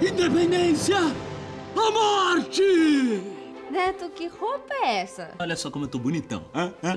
Independência! A morte! Neto, que roupa é essa? Olha só como eu tô bonitão.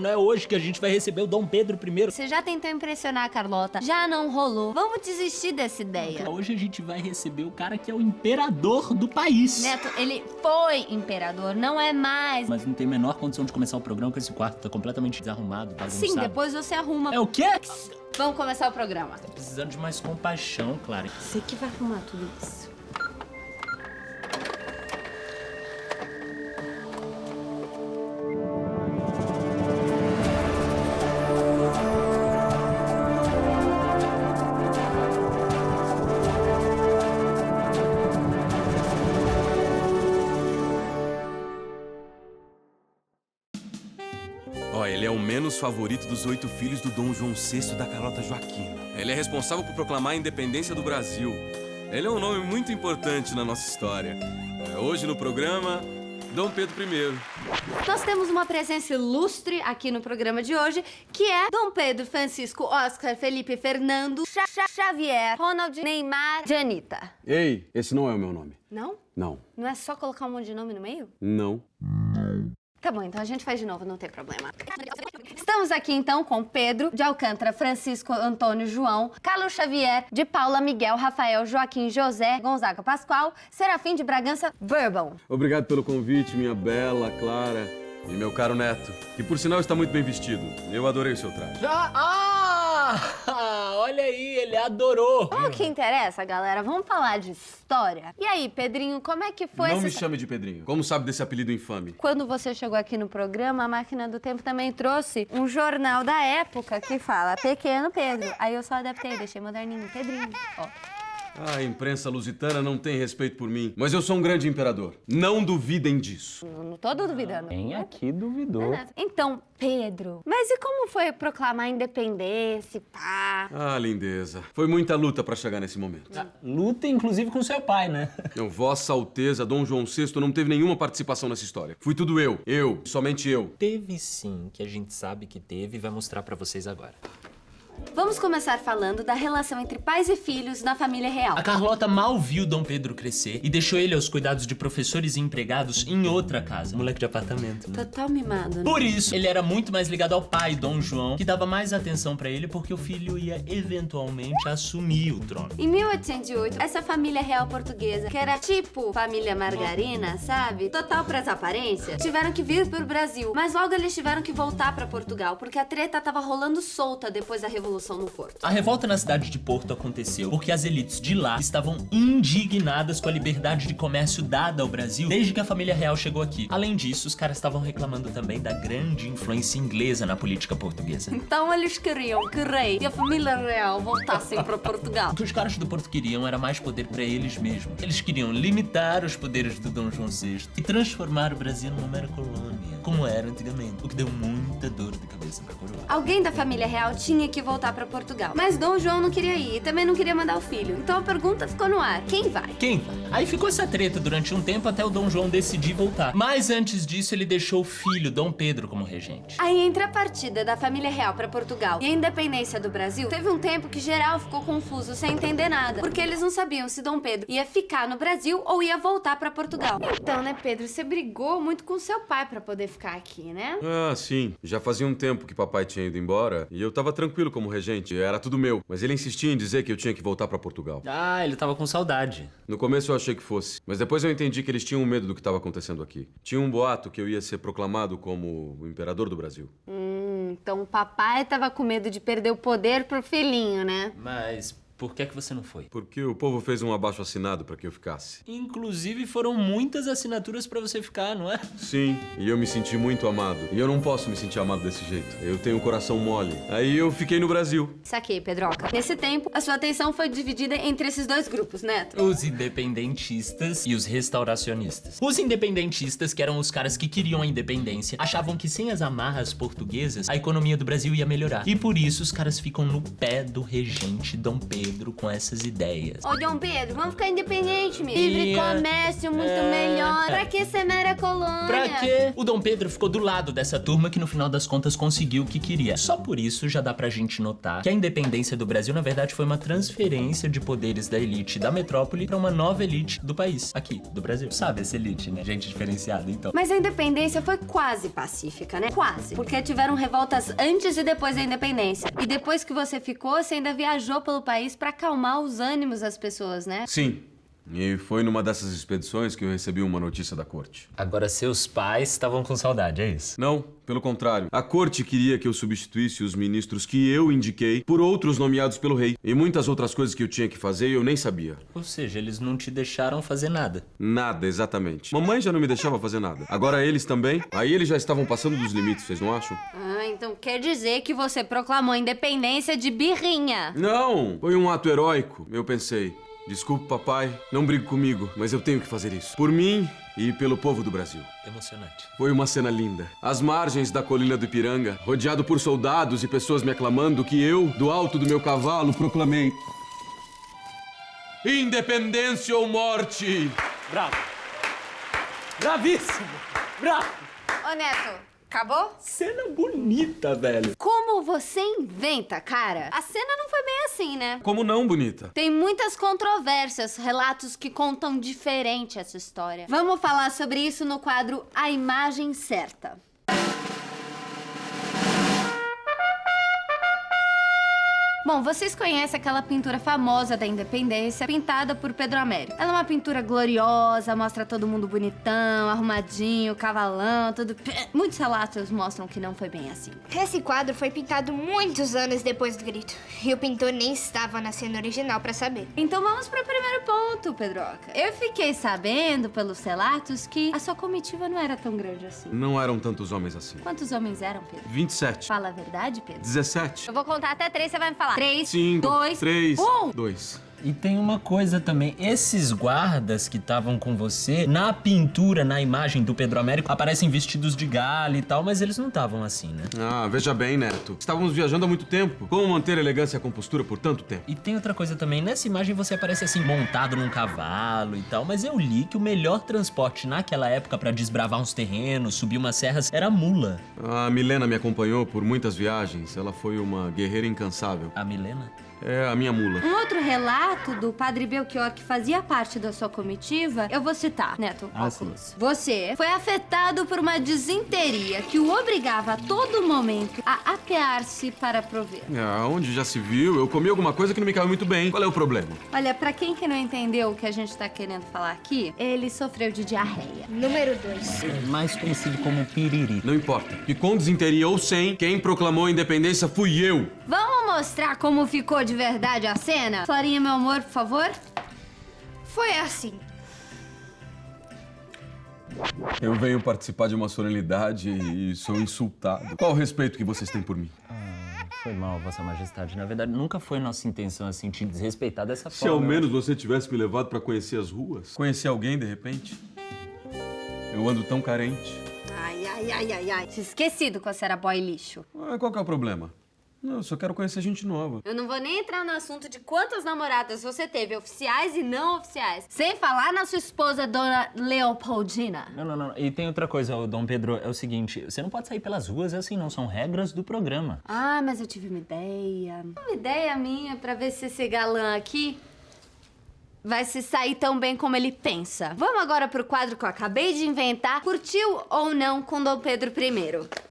Não é hoje que a gente vai receber o Dom Pedro I. Você já tentou impressionar a Carlota, já não rolou. Vamos desistir dessa ideia. Hoje a gente vai receber o cara que é o imperador do país. Neto, ele foi imperador, não é mais. Mas não tem a menor condição de começar o programa, porque esse quarto tá completamente desarrumado, bagunçado. Sim, depois você arruma. É o quê? Vamos começar o programa. Tá precisando de mais compaixão, Clara. Você que vai arrumar tudo isso. Ele é o menos favorito dos 8 filhos do Dom João VI da Carlota Joaquina. Ele é responsável por proclamar a independência do Brasil. Ele é um nome muito importante na nossa história. Hoje no programa, Dom Pedro I. Nós temos uma presença ilustre aqui no programa de hoje, que é Dom Pedro, Francisco, Oscar, Felipe, Fernando, Xavier, Ronald, Neymar, Janita. Ei, esse não é o meu nome. Não? Não. Não é só colocar um monte de nome no meio? Não. Tá bom, então a gente faz de novo, não tem problema. Estamos aqui então com Pedro de Alcântara, Francisco, Antônio, João, Carlos Xavier, de Paula, Miguel, Rafael, Joaquim, José, Gonzaga, Pascoal, Serafim de Bragança, Bourbon. Obrigado pelo convite, minha bela Clara. E meu caro neto, que por sinal está muito bem vestido. Eu adorei o seu traje. Olha aí, ele adorou. O que interessa, galera? Vamos falar de história. E aí, Pedrinho, como é que foi Não essa... me chame de Pedrinho. Como sabe desse apelido infame? Quando você chegou aqui no programa, a Máquina do Tempo também trouxe um jornal da época que fala Pequeno Pedro. Aí eu só adaptei, deixei moderninho, Pedrinho, ó. A imprensa lusitana não tem respeito por mim, mas eu sou um grande imperador. Não duvidem disso. Não tô duvidando. Quem aqui duvidou? Então, Pedro, mas e como foi proclamar a independência, pá? Ah, lindeza. Foi muita luta pra chegar nesse momento. Luta, inclusive, com seu pai, né? Não, Vossa Alteza, Dom João VI, não teve nenhuma participação nessa história. Fui tudo eu, somente eu. Teve sim, que a gente sabe que teve e vai mostrar pra vocês agora. Vamos começar falando da relação entre pais e filhos na família real. A Carlota mal viu Dom Pedro crescer e deixou ele aos cuidados de professores e empregados em outra casa. Moleque de apartamento, né? Total mimado, né? Por isso, ele era muito mais ligado ao pai, Dom João, que dava mais atenção pra ele porque o filho ia eventualmente assumir o trono. Em 1808, essa família real portuguesa, que era tipo família margarina, sabe? Total pras aparências, tiveram que vir pro Brasil. Mas logo eles tiveram que voltar pra Portugal, porque a treta tava rolando solta depois da Revolução no Porto. A revolta na cidade de Porto aconteceu porque as elites de lá estavam indignadas com a liberdade de comércio dada ao Brasil desde que a família real chegou aqui. Além disso, os caras estavam reclamando também da grande influência inglesa na política portuguesa. Então eles queriam que o rei e a família real voltassem pra Portugal. O que os caras do Porto queriam era mais poder pra eles mesmos. Eles queriam limitar os poderes do Dom João VI e transformar o Brasil numa mera colônia, como era antigamente, o que deu muita dor de cabeça pra coroa. Alguém da família real tinha que voltar pra Portugal. Mas Dom João não queria ir e também não queria mandar o filho. Então a pergunta ficou no ar. Quem vai? Quem vai? Aí ficou essa treta durante um tempo até o Dom João decidir voltar. Mas antes disso, ele deixou o filho, Dom Pedro, como regente. Aí entre a partida da família real pra Portugal e a independência do Brasil, teve um tempo que geral ficou confuso, sem entender nada. Porque eles não sabiam se Dom Pedro ia ficar no Brasil ou ia voltar pra Portugal. Então, né, Pedro, você brigou muito com seu pai pra poder ficar aqui, né? Ah, sim. Já fazia um tempo que papai tinha ido embora e eu tava tranquilo como regente. Era tudo meu. Mas ele insistia em dizer que eu tinha que voltar pra Portugal. Ah, ele tava com saudade. No começo eu achei que fosse, mas depois eu entendi que eles tinham medo do que estava acontecendo aqui. Tinha um boato que eu ia ser proclamado como o imperador do Brasil. Então o papai tava com medo de perder o poder pro filhinho, né? Mas por que você não foi? Porque o povo fez um abaixo-assinado para que eu ficasse. Inclusive foram muitas assinaturas pra você ficar, não é? Sim, e eu me senti muito amado. E eu não posso me sentir amado desse jeito. Eu tenho o coração mole. Aí eu fiquei no Brasil. Saquei, Pedroca. Nesse tempo, a sua atenção foi dividida entre esses dois grupos, Neto. Os independentistas e os restauracionistas. Os independentistas, que eram os caras que queriam a independência, achavam que sem as amarras portuguesas, a economia do Brasil ia melhorar. E por isso os caras ficam no pé do regente Dom Pedro Pedro com essas ideias. Ô, Dom Pedro, vamos ficar independente, meu. Livre comércio, muito melhor. Pra que ser mera colônia? Pra quê? O Dom Pedro ficou do lado dessa turma que no final das contas conseguiu o que queria. Só por isso já dá pra gente notar que a independência do Brasil, na verdade, foi uma transferência de poderes da elite da metrópole pra uma nova elite do país, aqui, do Brasil. Sabe essa elite, né? Gente diferenciada, então. Mas a independência foi quase pacífica, né? Quase. Porque tiveram revoltas antes e depois da independência. E depois que você ficou, você ainda viajou pelo país pra acalmar os ânimos das pessoas, né? Sim. E foi numa dessas expedições que eu recebi uma notícia da corte. Agora, seus pais estavam com saudade, é isso? Não, pelo contrário. A corte queria que eu substituísse os ministros que eu indiquei por outros nomeados pelo rei. E muitas outras coisas que eu tinha que fazer eu nem sabia. Ou seja, eles não te deixaram fazer nada. Nada, exatamente. Mamãe já não me deixava fazer nada. Agora eles também. Aí eles já estavam passando dos limites, vocês não acham? Ah, então quer dizer que você proclamou a independência de birrinha. Não! Foi um ato heróico, eu pensei. Desculpe, papai, não brigue comigo, mas eu tenho que fazer isso. Por mim e pelo povo do Brasil. Emocionante. Foi uma cena linda. Às margens da colina do Ipiranga, rodeado por soldados e pessoas me aclamando, que eu, do alto do meu cavalo, proclamei: Independência ou morte! Bravo. Bravíssimo. Bravo. Ô, Neto, acabou? Cena bonita, velho. Como você inventa, cara? A cena não foi bem assim, né? Como não, bonita? Tem muitas controvérsias, relatos que contam diferente essa história. Vamos falar sobre isso no quadro A Imagem Certa. Bom, vocês conhecem aquela pintura famosa da independência, pintada por Pedro Américo. Ela é uma pintura gloriosa, mostra todo mundo bonitão, arrumadinho, cavalão, tudo... Muitos relatos mostram que não foi bem assim. Esse quadro foi pintado muitos anos depois do grito. E o pintor nem estava na cena original pra saber. Então vamos pro primeiro ponto, Pedroca. Eu fiquei sabendo pelos relatos que a sua comitiva não era tão grande assim. Não eram tantos homens assim. Quantos homens eram, Pedro? 27. Fala a verdade, Pedro. 17. Eu vou contar até 3, você vai me falar. 3, 5, 2, 3, 1. 2. E tem uma coisa também, esses guardas que estavam com você, na pintura, na imagem do Pedro Américo, aparecem vestidos de gala e tal, mas eles não estavam assim, né? Ah, veja bem, Neto. Estávamos viajando há muito tempo. Como manter elegância e compostura por tanto tempo? E tem outra coisa também, nessa imagem você aparece assim, montado num cavalo e tal, mas eu li que o melhor transporte naquela época pra desbravar uns terrenos, subir umas serras, era a mula. A Milena me acompanhou por muitas viagens. Ela foi uma guerreira incansável. A Milena? É a minha mula. Um outro relato do padre Belchior que fazia parte da sua comitiva, eu vou citar, Neto, óculos. Você foi afetado por uma disenteria que o obrigava a todo momento a apear-se para prover. Onde já se viu, eu comi alguma coisa que não me caiu muito bem. Qual é o problema? Olha, pra quem que não entendeu o que a gente tá querendo falar aqui, ele sofreu de diarreia. Número 2. Mais conhecido como piriri. Não importa. Que com desinteria ou sem, quem proclamou a independência fui eu. Vamos mostrar como ficou de verdade a cena? Florinha, meu amor, por favor. Foi assim. Eu venho participar de uma solenidade e sou insultado. Qual o respeito que vocês têm por mim? Foi mal, Vossa Majestade. Na verdade, nunca foi nossa intenção, assim, te desrespeitar dessa Se forma. ao menos você tivesse me levado pra conhecer as ruas, conhecer alguém de repente. Eu ando tão carente. Ai. Tinha esquecido que você era boy lixo. Qual que é o problema? Não, eu só quero conhecer gente nova. Eu não vou nem entrar no assunto de quantas namoradas você teve, oficiais e não oficiais. Sem falar na sua esposa, Dona Leopoldina. Não. E tem outra coisa, ô, Dom Pedro, é o seguinte, você não pode sair pelas ruas assim, não. São regras do programa. Ah, mas eu tive uma ideia. Uma ideia minha pra ver se esse galã aqui vai se sair tão bem como ele pensa. Vamos agora pro quadro que eu acabei de inventar. Curtiu ou não com Dom Pedro I?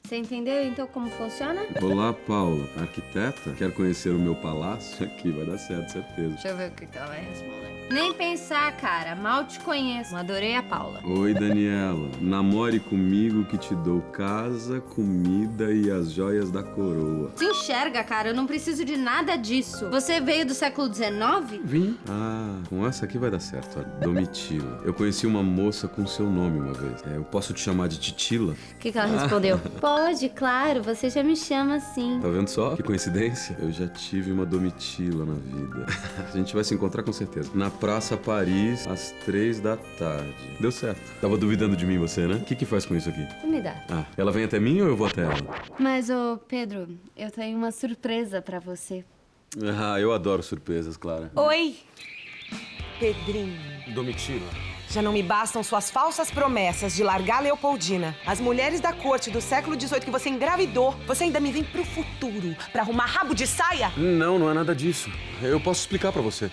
Você entendeu então como funciona? Olá, Paula. Arquiteta? Quer conhecer o meu palácio? Aqui vai dar certo, certeza. Deixa eu ver o que ela vai responder. Nem pensar, cara. Mal te conheço. Adorei a Paula. Oi, Daniela. Namore comigo que te dou casa, comida e as joias da coroa. Se enxerga, cara. Eu não preciso de nada disso. Você veio do século XIX? Vim? Com essa aqui vai dar certo, olha. Domitila. Eu conheci uma moça com seu nome uma vez. Eu posso te chamar de Titila? O que ela respondeu? Pode, claro. Você já me chama assim. Tá vendo só? Que coincidência. Eu já tive uma Domitila na vida. A gente vai se encontrar com certeza. Na Praça Paris, às 3 da tarde. Deu certo. Tava duvidando de mim você, né? O que faz com isso aqui? Me dá. Ah, ela vem até mim ou eu vou até ela? Mas, ô Pedro, eu tenho uma surpresa pra você. Ah, eu adoro surpresas, Clara. Oi, Pedrinho. Domitila. Já não me bastam suas falsas promessas de largar a Leopoldina. As mulheres da corte do século XVIII que você engravidou, você ainda me vem pro futuro pra arrumar rabo de saia? Não é nada disso. Eu posso explicar pra você.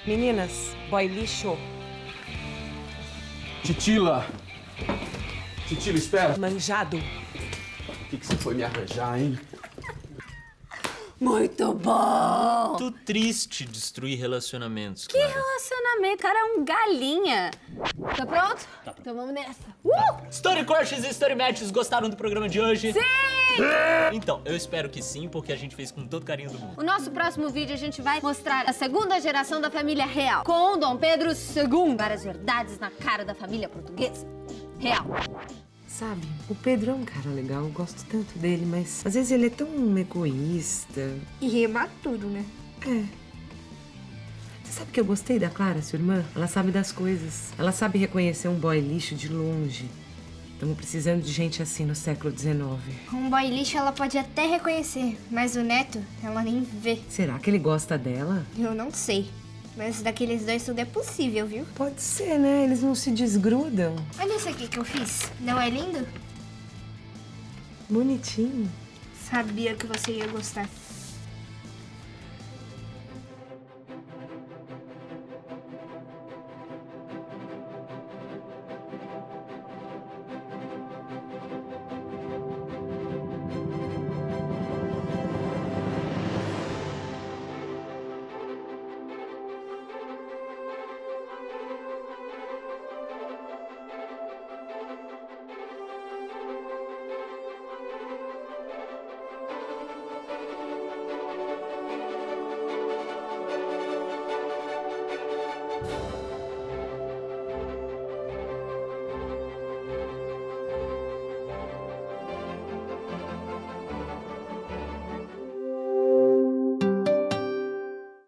Meninas, boy lixo, Titila! Titila, espera. manjado. O que você foi me arranjar, hein? Muito bom! Muito triste destruir relacionamentos, Que Clara. relacionamento? O cara é um galinha. Tá pronto? Então vamos nessa. Story Crushes e Story Matches gostaram do programa de hoje? Sim! Então, eu espero que sim, porque a gente fez com todo carinho do mundo. O nosso próximo vídeo a gente vai mostrar a segunda geração da família real, com Dom Pedro II. Várias verdades na cara da família portuguesa. Real. Sabe, o Pedro é um cara legal, eu gosto tanto dele, mas às vezes ele é tão egoísta. E imaturo, né? É. Você sabe que eu gostei da Clara, sua irmã? Ela sabe das coisas. Ela sabe reconhecer um boy lixo de longe. Estamos precisando de gente assim no século XIX. Um boy lixo ela pode até reconhecer, mas o neto ela nem vê. Será que ele gosta dela? Eu não sei. Mas daqueles dois tudo é possível, viu? Pode ser, né? Eles não se desgrudam. Olha isso aqui que eu fiz. Não é lindo? Bonitinho. Sabia que você ia gostar.